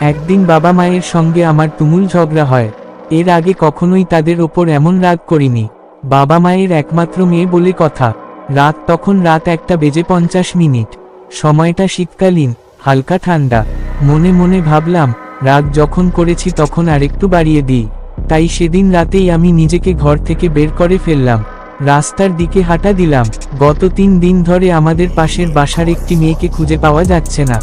একদিন বাবা মায়ের সঙ্গে আমার তুমুল ঝগড়া হয়। এর আগে কখনোই তাদের ওপর এমন রাগ করিনি। বাবা মায়ের একমাত্র মেয়ে বলে কথা। তখন রাত 1:50। সময়টা শীতকালীন, হালকা ঠান্ডা। মনে মনে ভাবলাম, রাগ যখন করেছি তখন আরেকটু বাড়িয়ে দিই। তাই সেদিন রাতেই আমি নিজেকে ঘর থেকে বের করে ফেললাম। রাস্তার দিকে হাঁটা দিলাম। গত 3 দিন ধরে আমাদের পাশের বাসার একটি মেয়েকে খুঁজে পাওয়া যাচ্ছে না।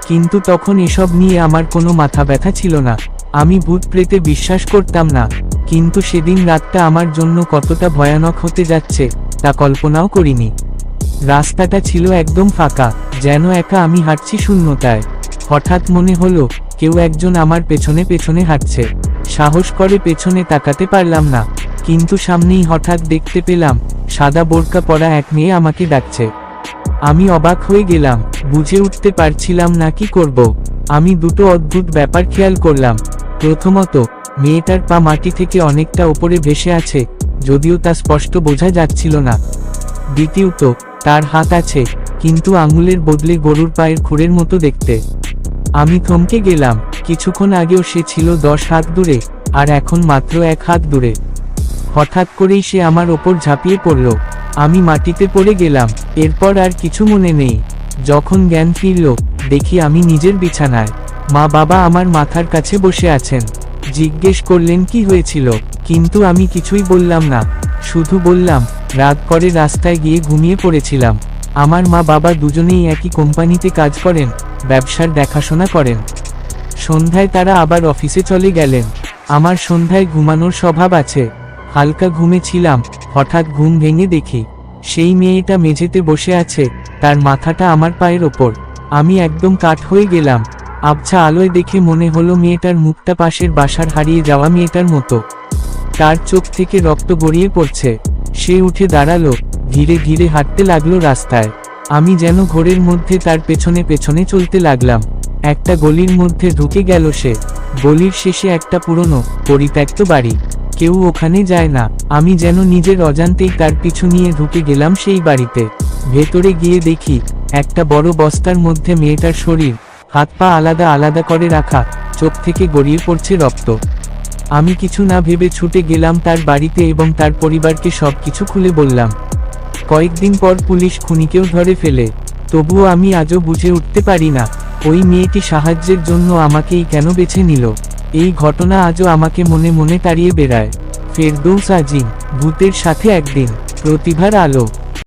কিন্তু তখন এসব নিয়ে আমার কোনো মাথা ব্যথা ছিল না। আমি ভূত প্রেতে বিশ্বাস করতাম না। কিন্তু সেদিন রাতটা আমার জন্য কতটা ভয়ানক হতে যাচ্ছে তা কল্পনাও করিনি। রাস্তাটা ছিল একদম ফাঁকা, যেন একা আমি হাঁটছি শূন্যতায়। হঠাৎ মনে হলো কেউ একজন আমার পেছনে পেছনে হাঁটছে। সাহস করে পেছনে তাকাতে পারলাম না, কিন্তু সামনেই হঠাৎ দেখতে পেলাম সাদা বোরকা পরা এক মেয়ে আমাকে ডাকছে। আমি অবাক হয়ে গেলাম, বুঝে উঠতে পারছিলাম না কি করব। আমি দুটো অদ্ভুত ব্যাপার খেয়াল করলাম। প্রথমত, মেয়েটার পা মাটি থেকে অনেকটা ওপরে ভেসে আছে, যদিও তা স্পষ্ট বোঝা যাচ্ছিল না। দ্বিতীয়ত, তার হাত আছে, কিন্তু আঙুলের বদলে গরুর পায়ের খুরের মতো দেখতে। আমি থমকে গেলাম। কিছুক্ষণ আগেও সে ছিল 10 হাত দূরে, আর এখন মাত্র 1 হাত দূরে। হঠাৎ করেই সে আমার ওপর ঝাঁপিয়ে পড়ল। আমি মাটিতে পড়ে গেলাম। এরপর আর কিছু মনে নেই। যখন জ্ঞান ফিরল, দেখি আমি নিজের বিছানায়। মা বাবা আমার মাথার কাছে বসে আছেন। জিজ্ঞেস করলেন কি হয়েছিল, কিন্তু আমি কিছুই বললাম না। শুধু বললাম, রাত করে রাস্তায় গিয়ে ঘুমিয়ে পড়েছিলাম। আমার মা বাবা দুজনেই একই কোম্পানিতে কাজ করেন, ব্যবসার দেখাশোনা করেন। সন্ধ্যায় তারা আবার অফিসে চলে গেলেন। আমার সন্ধ্যায় ঘুমানোর স্বভাব আছে। হালকা ঘুমে ছিলাম, হঠাৎ ঘুম ভেঙে দেখি সেই মেয়েটা মেঝেতে বসে আছে, তার মাথাটা আমার পায়ের ওপর। আমি একদম কাঠ হয়ে গেলাম। আবছা আলোয় দেখে মনে হলো মেয়েটার মুখটা পাশের বাসার হারিয়ে যাওয়া মেয়েটার মতো। তার চোখ থেকে রক্ত গড়িয়ে পড়ছে। সে উঠে দাঁড়ালো, ধীরে ধীরে হাঁটতে লাগলো রাস্তায়। আমি যেন ঘোরের মধ্যে তার পেছনে পেছনে চলতে লাগলাম। একটা গলির মধ্যে ঢুকে গেল সে। গলির শেষে একটা পুরনো, পরিত্যক্ত বাড়ি। কেউ ওখানে যায় না। আমি যেন নিজের অজান্তেই তার পিছু নিয়ে ঢুকে গেলাম সেই বাড়িতে। ভেতরে গিয়ে দেখি একটা বড় বস্তার মধ্যে মেয়েটার শরীর, হাত পা আলাদা আলাদা করে রাখা, চোখ থেকে গড়িয়ে পড়ছে রক্ত। আমি কিছু না ভেবে ছুটে গেলাম তার বাড়িতে এবং তার পরিবারকে সবকিছু খুলে বললাম। কয়েকদিন পর পুলিশ খুনিকেও ধরে ফেলে। তবুও আমি আজও বুঝে উঠতে পারি না, ওই মেয়েটি সাহায্যের জন্য আমাকেই কেন বেছে নিল। এই ঘটনা আজও আমাকে মনে মনে তাড়িয়ে বেড়ায়। ফেরদৌস আজিম, ভূতের সাথে একদিন, প্রতিভার আলো।